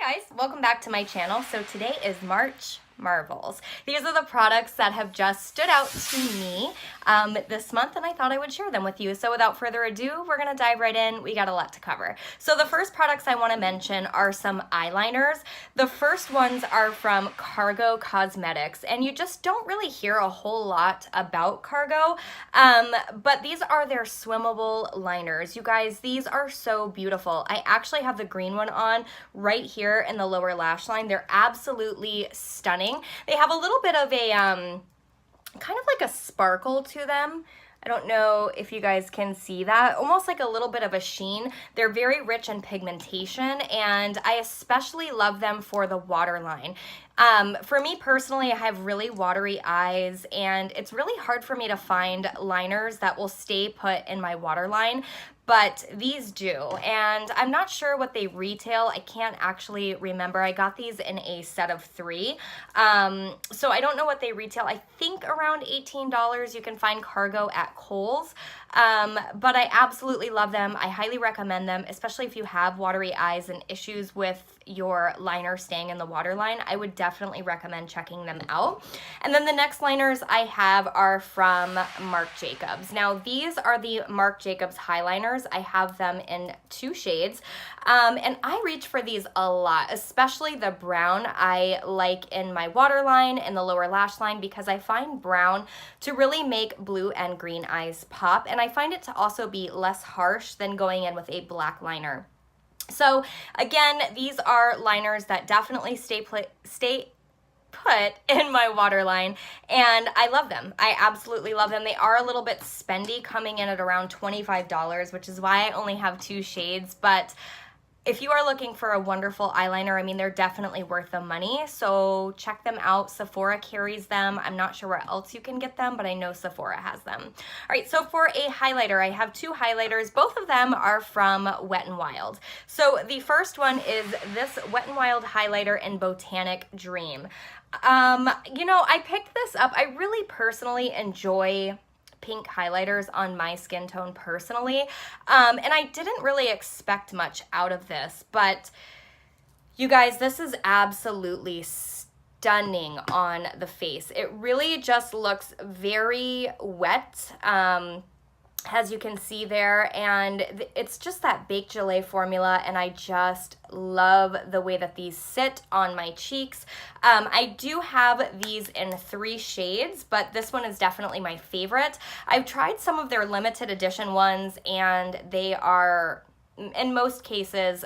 Hi guys, welcome back to my channel. So today is March Marvels. These are the products that have just stood out to me this month, and I thought I would share them with you. So without further ado, we're gonna dive right in. We got a lot to cover. So the first products I want to mention are some eyeliners. The first ones are from Cargo Cosmetics, and you just don't really hear a whole lot about Cargo, but these are their swimmable liners. You guys, these are so beautiful. I actually have the green one on right here in the lower lash line. They're absolutely stunning. They have a little bit of a kind of like a sparkle to them. I don't know if you guys can see that. Almost like a little bit of a sheen. They're very rich in pigmentation, and I especially love them for the waterline. For me personally, I have really watery eyes, and it's really hard for me to find liners that will stay put in my waterline, but these do, and I'm not sure what they retail. I can't actually remember. I got these in a set of 3, so I don't know what they retail. I think around $18. You can find Cargo at Kohl's, but I absolutely love them. I highly recommend them, especially if you have watery eyes and issues with your liner staying in the waterline. I would definitely recommend checking them out. And then the next liners I have are from Marc Jacobs. Now these are the Marc Jacobs highliners. I have them in 2 shades, and I reach for these a lot, especially the brown. I like in my waterline and the lower lash line because I find brown to really make blue and green eyes pop, and I find it to also be less harsh than going in with a black liner. So again, these are liners that definitely stay put in my waterline, and I love them. I absolutely love them. They are a little bit spendy, coming in at around $25, which is why I only have 2 shades, but if you are looking for a wonderful eyeliner, I mean, they're definitely worth the money, so check them out. Sephora carries them. I'm not sure where else you can get them, but I know Sephora has them. All right, so for a highlighter, I have 2 highlighters. Both of them are from Wet n Wild. So the first one is this Wet n Wild highlighter in Botanic Dream. You know, I picked this up. I really personally enjoy pink highlighters on my skin tone personally, and I didn't really expect much out of this, but you guys, this is absolutely stunning on the face. It really just looks very wet, as you can see there, and it's just that baked gelée formula, and I just love the way that these sit on my cheeks. I do have these in 3 shades, but this one is definitely my favorite. I've tried some of their limited edition ones, and they are, in most cases,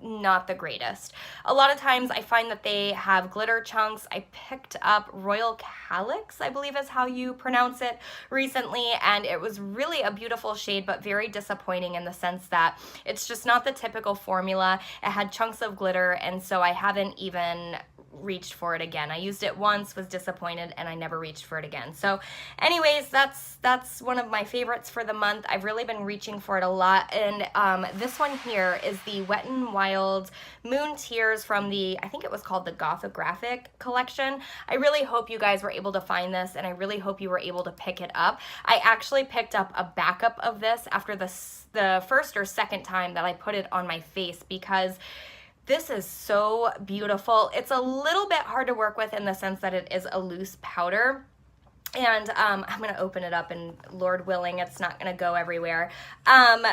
not the greatest. A lot of times I find that they have glitter chunks. I picked up Royal Calyx, I believe is how you pronounce it, recently, and it was really a beautiful shade, but very disappointing in the sense that it's just not the typical formula. It had chunks of glitter, and so I haven't even reached for it again. I used it once, was disappointed, and I never reached for it again. So anyways, that's one of my favorites for the month. I've really been reaching for it a lot, and this one here is the Wet n Wild Moon Tears from the, I think it was called the Gothographic collection. I really hope you guys were able to find this, and I really hope you were able to pick it up. I actually picked up a backup of this after the first or second time that I put it on my face because this is so beautiful. It's a little bit hard to work with in the sense that it is a loose powder. And I'm going to open it up, and Lord willing, it's not going to go everywhere. And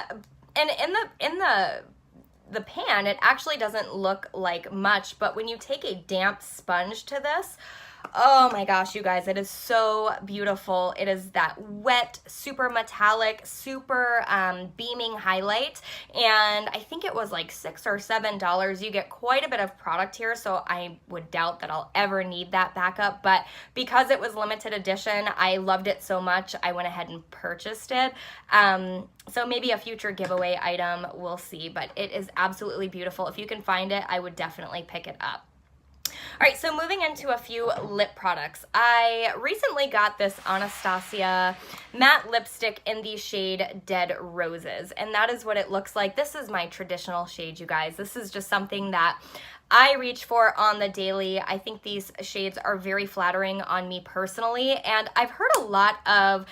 in the pan, it actually doesn't look like much, but when you take a damp sponge to this, oh my gosh, you guys, it is so beautiful. It is that wet, super metallic, super beaming highlight, and I think it was like $6 or $7. You get quite a bit of product here, so I would doubt that I'll ever need that backup, but because it was limited edition, I loved it so much, I went ahead and purchased it. So maybe a future giveaway item, we'll see, but it is absolutely beautiful. If you can find it, I would definitely pick it up. All right, so moving into a few lip products. I recently got this Anastasia matte lipstick in the shade Dead Roses, and that is what it looks like. This is my traditional shade, you guys. This is just something that I reach for on the daily. I think these shades are very flattering on me personally, and I've heard a lot of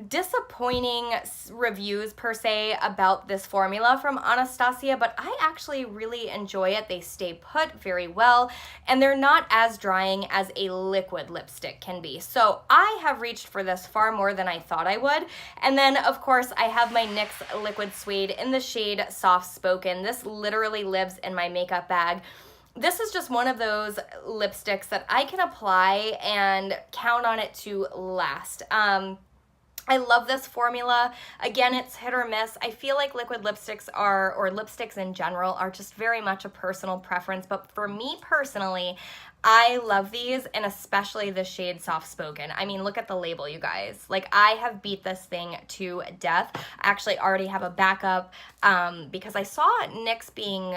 disappointing reviews per se about this formula from Anastasia, but I actually really enjoy it. They stay put very well, and they're not as drying as a liquid lipstick can be. So I have reached for this far more than I thought I would. And then of course I have my NYX Liquid Suede in the shade Soft Spoken. This literally lives in my makeup bag. This is just one of those lipsticks that I can apply and count on it to last. I love this formula. Again, it's hit or miss. I feel like liquid lipsticks are, or lipsticks in general, are just very much a personal preference. But for me personally, I love these, and especially the shade Soft Spoken. I mean, look at the label, you guys. Like, I have beat this thing to death. I actually already have a backup because I saw NYX being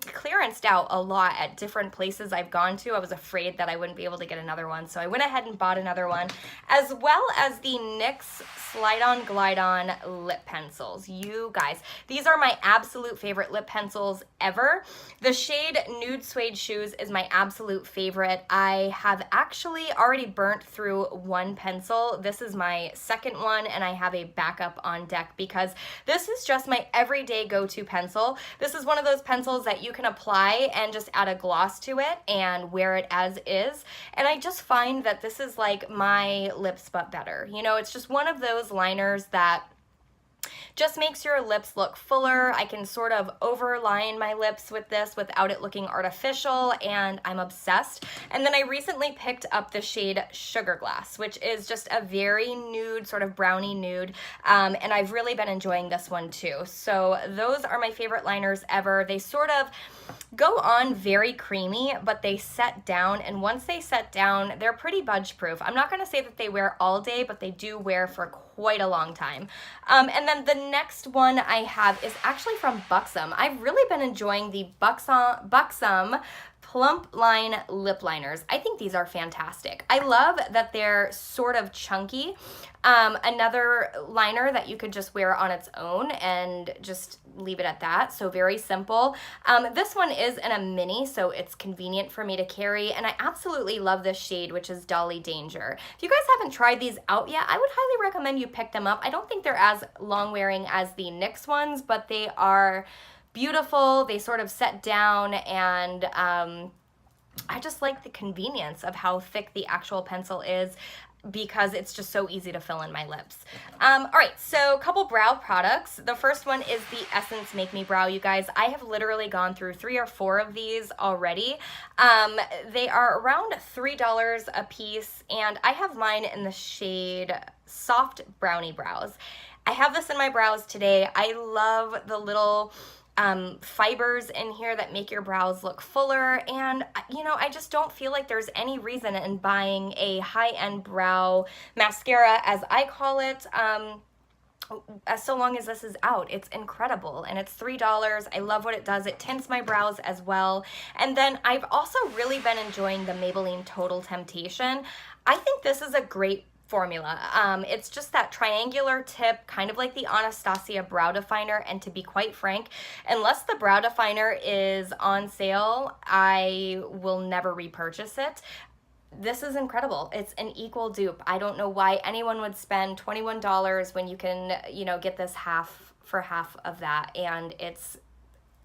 clearanced out a lot at different places I've gone to. I was afraid that I wouldn't be able to get another one, so I went ahead and bought another one, as well as the NYX Slide On Glide On lip pencils. You guys, these are my absolute favorite lip pencils ever. The shade Nude Suede Shoes is my absolute favorite. I have actually already burnt through one pencil. This is my second one, and I have a backup on deck because this is just my everyday go-to pencil. This is one of those pencils that you can apply and just add a gloss to it and wear it as is. And I just find that this is like my lips but better. You know, it's just one of those liners that just makes your lips look fuller. I can sort of overline my lips with this without it looking artificial, and I'm obsessed. And then I recently picked up the shade Sugar Glass, which is just a very nude, sort of brownie nude, and I've really been enjoying this one too. So those are my favorite liners ever. They sort of go on very creamy, but they set down, and once they set down, they're pretty budge proof. I'm not going to say that they wear all day, but they do wear for quite a long time. And then the next one I have is actually from Buxom. I've really been enjoying the Buxom Plump Line lip liners. I think these are fantastic. I love that they're sort of chunky. Another liner that you could just wear on its own and just leave it at that. So very simple. This one is in a mini, so it's convenient for me to carry. And I absolutely love this shade, which is Dolly Danger. If you guys haven't tried these out yet, I would highly recommend you pick them up. I don't think they're as long wearing as the NYX ones, but they are beautiful. They sort of set down, and I just like the convenience of how thick the actual pencil is, because it's just so easy to fill in my lips. All right, so a couple brow products. The first one is the Essence Make Me Brow, you guys. I have literally gone through 3 or 4 of these already. They are around $3 a piece, and I have mine in the shade Soft Brownie Brows. I have this in my brows today. I love the little fibers in here that make your brows look fuller, and you know, I just don't feel like there's any reason in buying a high-end brow mascara, as I call it, as so long as this is out. It's incredible, and it's $3. I love what it does. It tints my brows as well. And then I've also really been enjoying the Maybelline Total Temptation. I think this is a great formula. It's just that triangular tip, kind of like the Anastasia Brow Definer, and to be quite frank, unless the Brow Definer is on sale, I will never repurchase it. This is incredible. It's an equal dupe. I don't know why anyone would spend $21 when you can, you know, get this half for half of that, and it's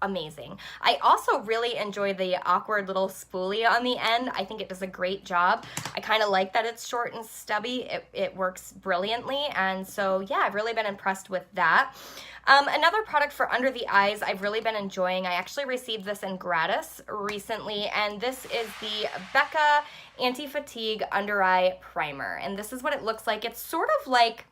amazing. I also really enjoy the awkward little spoolie on the end. I think it does a great job. I kind of like that it's short and stubby. It works brilliantly, and so yeah, I've really been impressed with that. Another product for under the eyes I've really been enjoying. I actually received this in gratis recently, and this is the Becca Anti-Fatigue Under Eye Primer, and this is what it looks like. It's sort of like,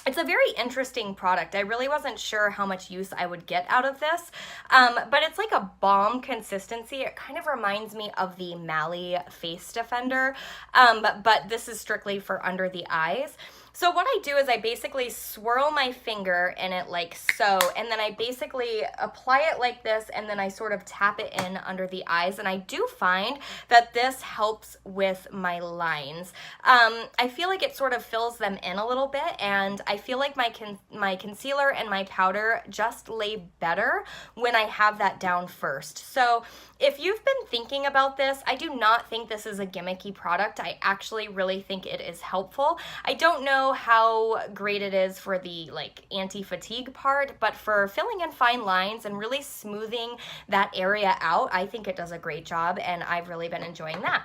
it's a very interesting product. I really wasn't sure how much use I would get out of this, but it's like a balm consistency. It kind of reminds me of the Mally Face Defender, but this is strictly for under the eyes. So what I do is I basically swirl my finger in it like so, and then I basically apply it like this, and then I sort of tap it in under the eyes, and I do find that this helps with my lines. I feel like it sort of fills them in a little bit, and I feel like my concealer and my powder just lay better when I have that down first. So if you've been thinking about this, I do not think this is a gimmicky product. I actually really think it is helpful. I don't know know how great it is for the like anti-fatigue part, but for filling in fine lines and really smoothing that area out, I think it does a great job, and I've really been enjoying that.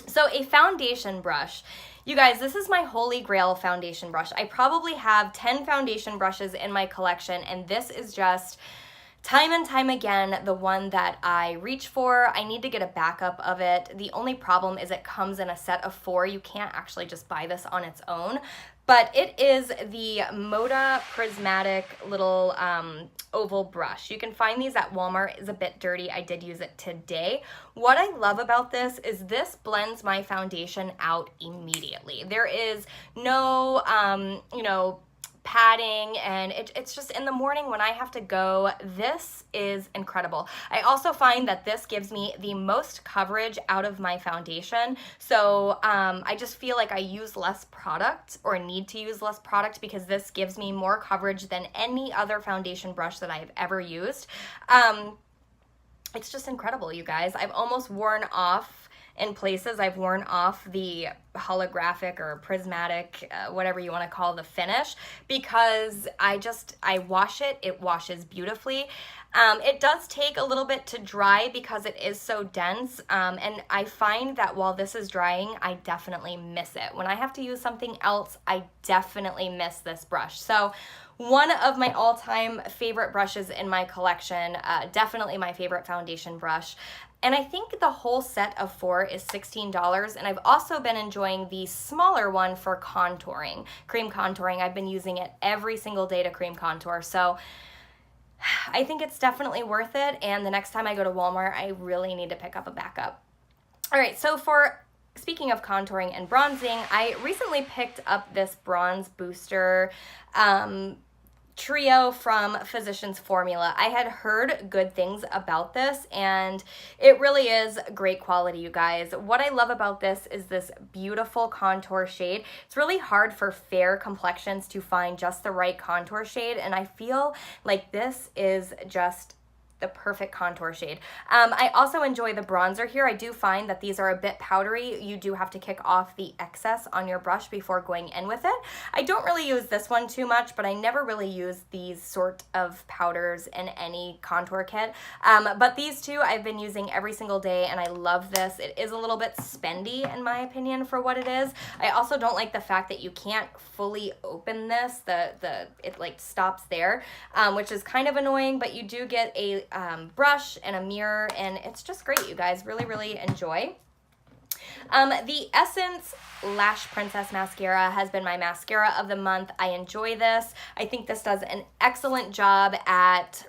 So a foundation brush. You guys, this is my holy grail foundation brush. I probably have 10 foundation brushes in my collection, and this is just time and time again the one that I reach for. I need to get a backup of it. The only problem is it comes in a set of 4. You can't actually just buy this on its own. But it is the Moda Prismatic little oval brush. You can find these at Walmart. It's a bit dirty. I did use it today. What I love about this is this blends my foundation out immediately. There is no, padding, and it's just in the morning when I have to go, this is incredible. I also find that this gives me the most coverage out of my foundation, so I just feel like I use less product, or need to use less product, because this gives me more coverage than any other foundation brush that I've ever used. It's just incredible, you guys. I've almost worn off in places. I've worn off the holographic or prismatic, whatever you want to call the finish, because I wash it, it washes beautifully. It does take a little bit to dry because it is so dense, and I find that while this is drying, I definitely miss it. When I have to use something else, I definitely miss this brush. So one of my all-time favorite brushes in my collection, definitely my favorite foundation brush. And I think the whole set of 4 is $16, and I've also been enjoying the smaller one for contouring, cream contouring. I've been using it every single day to cream contour, so I think it's definitely worth it, and the next time I go to Walmart, I really need to pick up a backup. All right, so speaking of contouring and bronzing, I recently picked up this Bronze Booster trio from Physicians Formula. I had heard good things about this, and it really is great quality, you guys. What I love about this is this beautiful contour shade. It's really hard for fair complexions to find just the right contour shade, and I feel like this is just the perfect contour shade. I also enjoy the bronzer here. I do find that these are a bit powdery. You do have to kick off the excess on your brush before going in with it. I don't really use this one too much, but I never really use these sort of powders in any contour kit. But these two I've been using every single day, and I love this. It is a little bit spendy in my opinion for what it is. I also don't like the fact that you can't fully open this. It like stops there, which is kind of annoying, but you do get a brush and a mirror, and it's just great, you guys. Really, really enjoy. The Essence Lash Princess Mascara has been my mascara of the month. I enjoy this. I think this does an excellent job at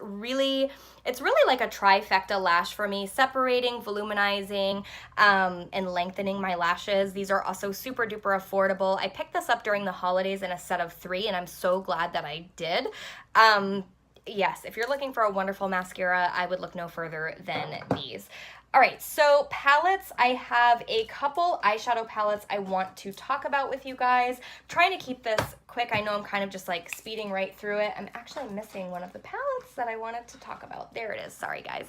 it's really like a trifecta lash for me, separating, voluminizing, and lengthening my lashes. These are also super duper affordable. I picked this up during the holidays in a set of 3, and I'm so glad that I did. Yes, if you're looking for a wonderful mascara, I would look no further than these. All right, so palettes, I have a couple eyeshadow palettes I want to talk about with you guys. I'm trying to keep this quick. I know I'm kind of just like speeding right through it. I'm actually missing one of the palettes that I wanted to talk about. There it is. Sorry, guys.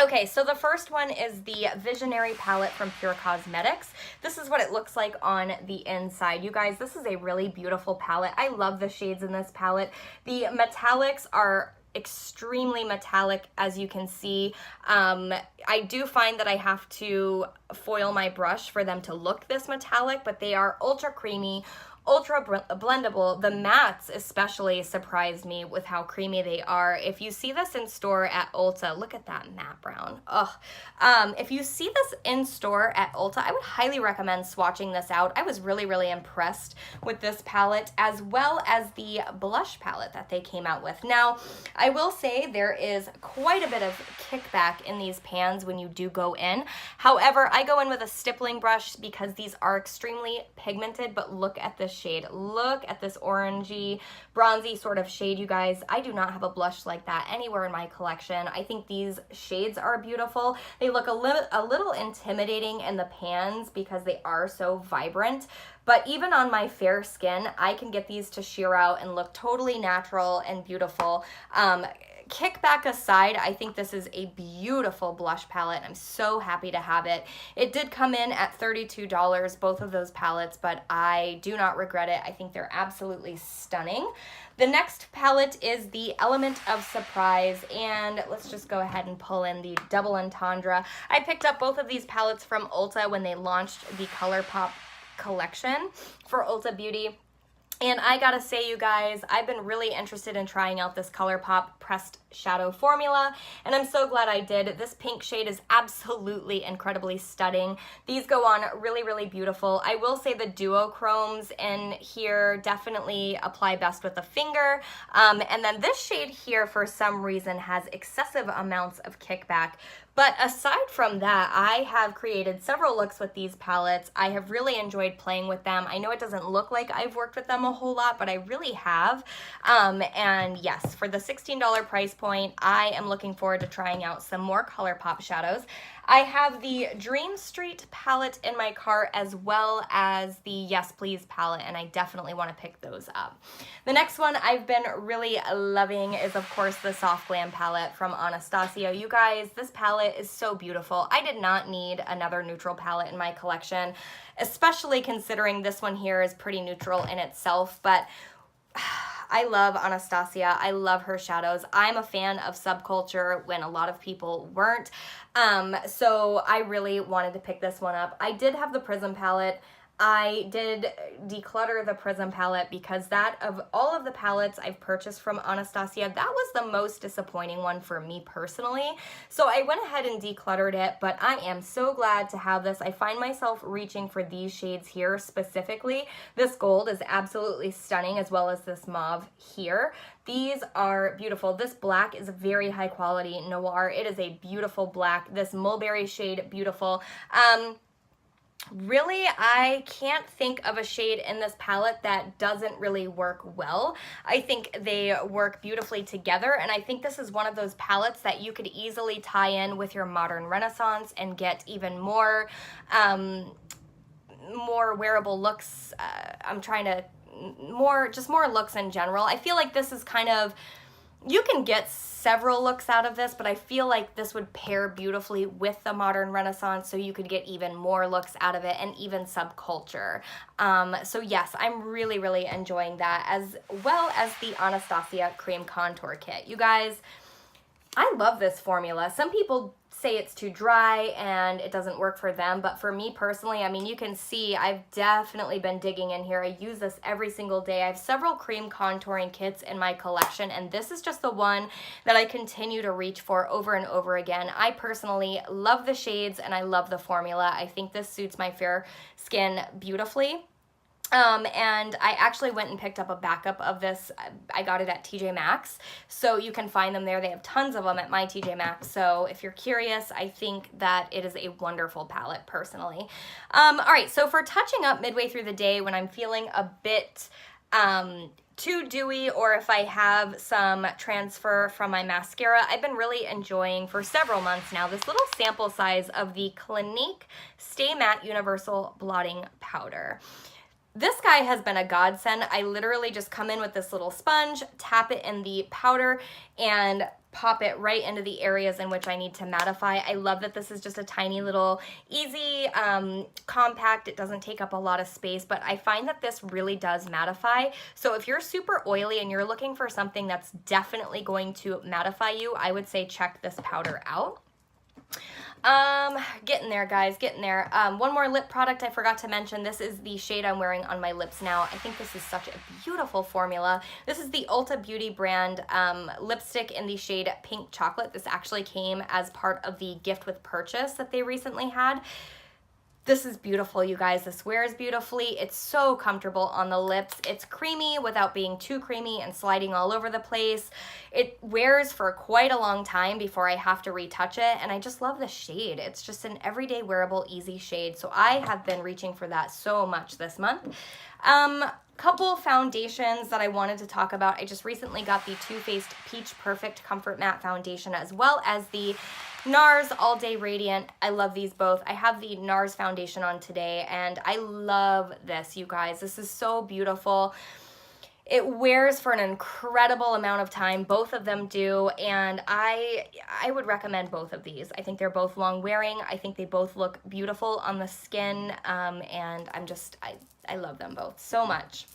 Okay, so the first one is the Visionary palette from Pure Cosmetics. This is what it looks like on the inside. You guys, this is a really beautiful palette. I love the shades in this palette. The metallics are extremely metallic, as you can see. I do find that I have to foil my brush for them to look this metallic, but they are ultra creamy, ultra blendable. The mattes especially surprised me with how creamy they are. If you see this in store at Ulta, look at that matte brown. Ugh. If you see this in store at Ulta, I would highly recommend swatching this out. I was really, really impressed with this palette, as well as the blush palette that they came out with. Now, I will say there is quite a bit of kickback in these pans when you do go in. However, I go in with a stippling brush because these are extremely pigmented, but look at this shade. Look at this orangey, bronzy sort of shade, you guys. I do not have a blush like that anywhere in my collection. I think these shades are beautiful. They look a little intimidating in the pans because they are so vibrant, but even on my fair skin, I can get these to sheer out and look totally natural and beautiful. Kickback aside, I think this is a beautiful blush palette. I'm so happy to have it. It did come in at $32, both of those palettes, but I do not regret it. I think they're absolutely stunning. The next palette is the Element of Surprise, and let's just go ahead and pull in the Double Entendre. I picked up both of these palettes from Ulta when they launched the ColourPop collection for Ulta Beauty. And I gotta say, you guys, I've been really interested in trying out this ColourPop Pressed Shadow formula, and I'm so glad I did. This pink shade is absolutely incredibly stunning. These go on really, really beautiful. I will say the duochromes in here definitely apply best with the finger. And then this shade here, for some reason, has excessive amounts of kickback. But aside from that, I have created several looks with these palettes. I have really enjoyed playing with them. I know it doesn't look like I've worked with them a whole lot, but I really have. And yes, for the $16 price point, I am looking forward to trying out some more ColourPop shadows. I have the Dream Street palette in my cart, as well as the Yes Please palette, and I definitely want to pick those up. The next one I've been really loving is, of course, the Soft Glam palette from Anastasia. You guys, this palette is so beautiful. I did not need another neutral palette in my collection, especially considering this one here is pretty neutral in itself, but I love Anastasia. I love her shadows. I'm a fan of Subculture when a lot of people weren't. So I really wanted to pick this one up. I did have the Prism palette. I did declutter the Prism palette because that, of all of the palettes I've purchased from Anastasia, that was the most disappointing one for me personally. So I went ahead and decluttered it, but I am so glad to have this. I find myself reaching for these shades here specifically. This gold is absolutely stunning, as well as this mauve here. These are beautiful. This black is very high quality noir. It is a beautiful black. This mulberry shade, beautiful. Really, I can't think of a shade in this palette that doesn't really work well. I think they work beautifully together, and I think this is one of those palettes that you could easily tie in with your Modern Renaissance and get even more wearable looks. Just more looks in general. I feel like this is kind of, you can get several looks out of this, but I feel like this would pair beautifully with the Modern Renaissance, so you could get even more looks out of it, and even Subculture. So yes, I'm really, really enjoying that, as well as the Anastasia Cream Contour Kit. You guys, I love this formula. Some people say it's too dry and it doesn't work for them, but for me personally, I mean, you can see I've definitely been digging in here. I use this every single day. I have several cream contouring kits in my collection, and this is just the one that I continue to reach for over and over again. I personally love the shades and I love the formula. I think this suits my fair skin beautifully. And I actually went and picked up a backup of this. I got it at TJ Maxx, so you can find them there. They have tons of them at my TJ Maxx, so if you're curious, I think that it is a wonderful palette personally. All right, so for touching up midway through the day when I'm feeling a bit too dewy, or if I have some transfer from my mascara, I've been really enjoying for several months now this little sample size of the Clinique Stay Matte Universal Blotting Powder. This guy has been a godsend. I literally just come in with this little sponge, tap it in the powder, and pop it right into the areas in which I need to mattify. I love that this is just a tiny little easy, compact. It doesn't take up a lot of space, but I find that this really does mattify. So if you're super oily and you're looking for something that's definitely going to mattify you, I would say check this powder out. Getting there, guys, getting there. One more lip product I forgot to mention. This is the shade I'm wearing on my lips now. I think this is such a beautiful formula. This is the Ulta Beauty brand lipstick in the shade Pink Chocolate. This actually came as part of the gift with purchase that they recently had. This is beautiful, you guys. This wears beautifully. It's so comfortable on the lips. It's creamy without being too creamy and sliding all over the place. It wears for quite a long time before I have to retouch it, and I just love the shade. It's just an everyday wearable, easy shade, so I have been reaching for that so much this month. Couple foundations that I wanted to talk about. I just recently got the Too Faced Peach Perfect Comfort Matte Foundation, as well as the NARS All Day Radiant. I love these both. I have the NARS foundation on today, and I love this, you guys. This is so beautiful. It wears for an incredible amount of time. Both of them do, and I would recommend both of these. I think they're both long wearing. I think they both look beautiful on the skin, and I love them both so much.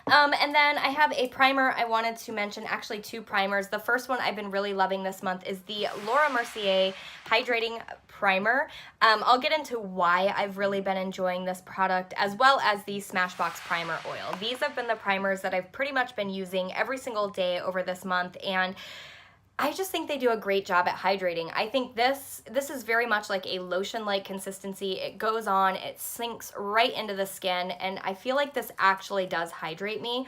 And then I have a primer I wanted to mention, actually two primers. The first one I've been really loving this month is the Laura Mercier Hydrating Primer. I'll get into why I've really been enjoying this product, as well as the Smashbox Primer Oil. These have been the primers that I've pretty much been using every single day over this month, and I just think they do a great job at hydrating. I think this is very much like a lotion-like consistency. It goes on, it sinks right into the skin, and I feel like this actually does hydrate me,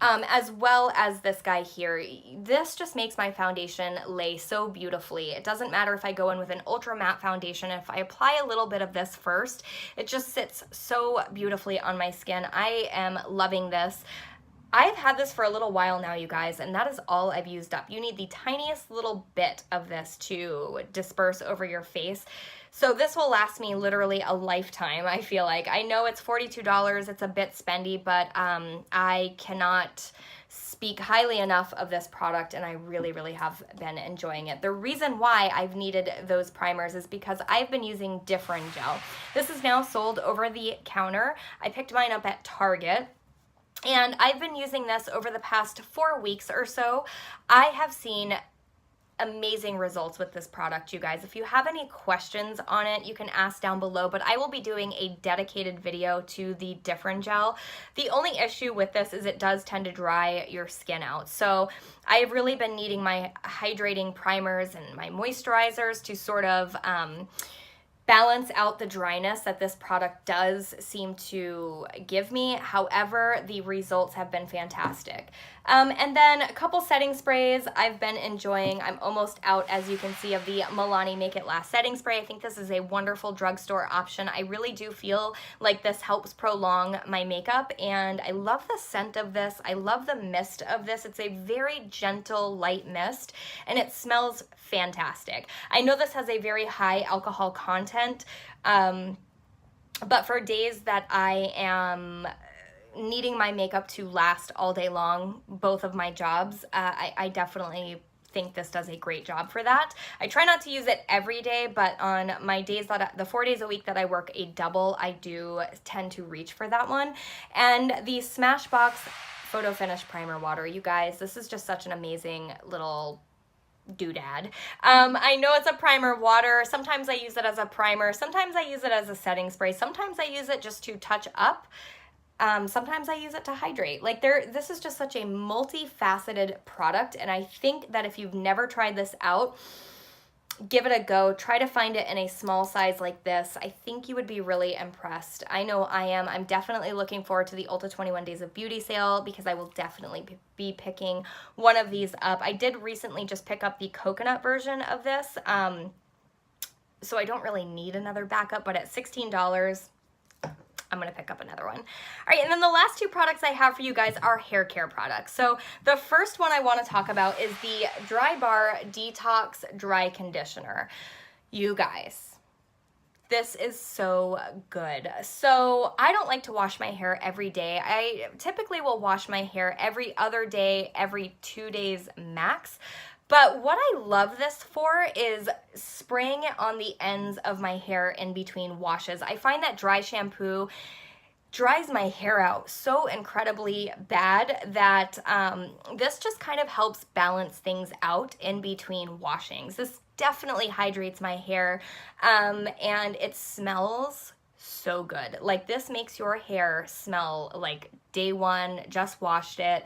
as well as this guy here. This just makes my foundation lay so beautifully. It doesn't matter if I go in with an ultra matte foundation. If I apply a little bit of this first, it just sits so beautifully on my skin. I am loving this. I've had this for a little while now, you guys, and that is all I've used up. You need the tiniest little bit of this to disperse over your face. So this will last me literally a lifetime, I feel like. I know it's $42, it's a bit spendy, but I cannot speak highly enough of this product, and I really, really have been enjoying it. The reason why I've needed those primers is because I've been using Differin Gel. This is now sold over the counter. I picked mine up at Target. And I've been using this over the past 4 weeks or so. I have seen amazing results with this product, you guys. If you have any questions on it, you can ask down below, but I will be doing a dedicated video to the Differin Gel. The only issue with this is it does tend to dry your skin out. So I have really been needing my hydrating primers and my moisturizers to sort of balance out the dryness that this product does seem to give me. However, the results have been fantastic. And then a couple setting sprays I've been enjoying. I'm almost out, as you can see, of the Milani Make It Last setting spray. I think this is a wonderful drugstore option. I really do feel like this helps prolong my makeup, and I love the scent of this. I love the mist of this. It's a very gentle, light mist, and it smells fantastic. I know this has a very high alcohol content, but for days that I am needing my makeup to last all day long, both of my jobs, I definitely think this does a great job for that. I try not to use it every day, but on my days the 4 days a week that I work a double, I do tend to reach for that one. And the Smashbox Photo Finish Primer Water, you guys, this is just such an amazing little doodad. I know it's a primer water. Sometimes I use it as a primer. Sometimes I use it as a setting spray. Sometimes I use it just to touch up. Sometimes I use it to hydrate. Like this is just such a multifaceted product, and I think that if you've never tried this out, give it a go. Try to find it in a small size like this. I think you would be really impressed. I know I am. I'm definitely looking forward to the Ulta 21 Days of Beauty sale because I will definitely be picking one of these up. I did recently just pick up the coconut version of this, so I don't really need another backup, but at $16, I'm going to pick up another one. All right, and then the last two products I have for you guys are hair care products. So the first one I want to talk about is the Drybar Detox Dry Conditioner. You guys, this is so good. So I don't like to wash my hair every day. I typically will wash my hair every other day, every 2 days max. But what I love this for is spraying it on the ends of my hair in between washes. I find that dry shampoo dries my hair out so incredibly bad that this just kind of helps balance things out in between washings. This definitely hydrates my hair, and it smells so good. Like, this makes your hair smell like day one, just washed it.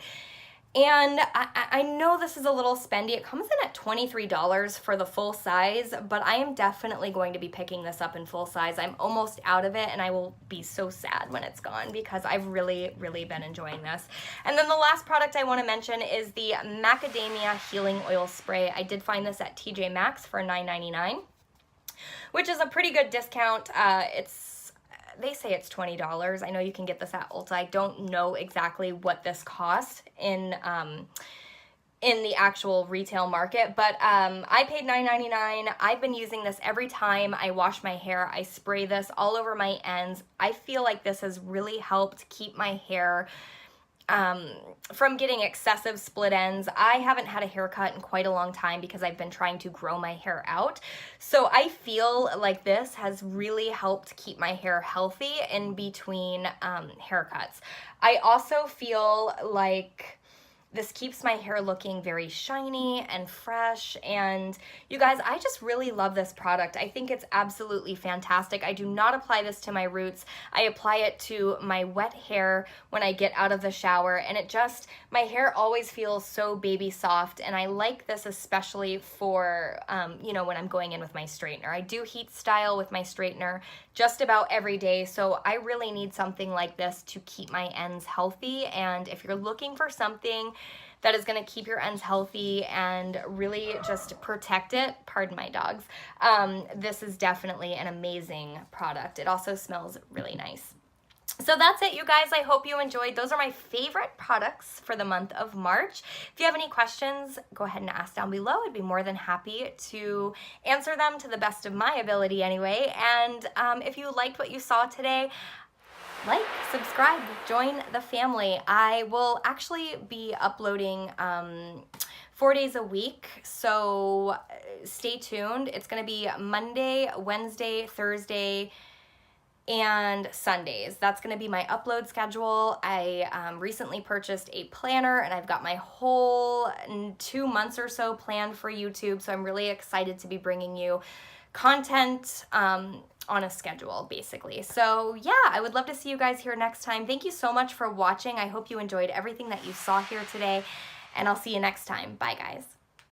And I know this is a little spendy. It comes in at $23 for the full size, but I am definitely going to be picking this up in full size. I'm almost out of it, and I will be so sad when it's gone because I've really, really been enjoying this. And then the last product I want to mention is the Macadamia Healing Oil Spray. I did find this at TJ Maxx for $9.99, which is a pretty good discount. They say it's $20. I know you can get this at Ulta. I don't know exactly what this costs in the actual retail market, but I paid $9.99. I've been using this every time I wash my hair. I spray this all over my ends. I feel like this has really helped keep my hair from getting excessive split ends. I haven't had a haircut in quite a long time because I've been trying to grow my hair out. So I feel like this has really helped keep my hair healthy in between haircuts. I also feel like this keeps my hair looking very shiny and fresh. And you guys, I just really love this product. I think it's absolutely fantastic. I do not apply this to my roots. I apply it to my wet hair when I get out of the shower, and it just, my hair always feels so baby soft. And I like this especially for, you know, when I'm going in with my straightener. I do heat style with my straightener just about every day. So I really need something like this to keep my ends healthy. And if you're looking for something that is going to keep your ends healthy and really just protect it, pardon my dogs, this is definitely an amazing product. It also smells really nice. So that's it, you guys. I hope you enjoyed. Those are my favorite products for the month of March. If you have any questions, go ahead and ask down below. I'd be more than happy to answer them to the best of my ability anyway. And if you liked what you saw today, like, subscribe, join the family. I will actually be uploading 4 days a week, so stay tuned. It's going to be Monday, Wednesday, Thursday, and Sundays. That's going to be my upload schedule. I recently purchased a planner, and I've got my whole 2 months or so planned for YouTube, so I'm really excited to be bringing you content on a schedule, basically. So yeah, I would love to see you guys here next time. Thank you so much for watching. I hope you enjoyed everything that you saw here today, and I'll see you next time. Bye, guys.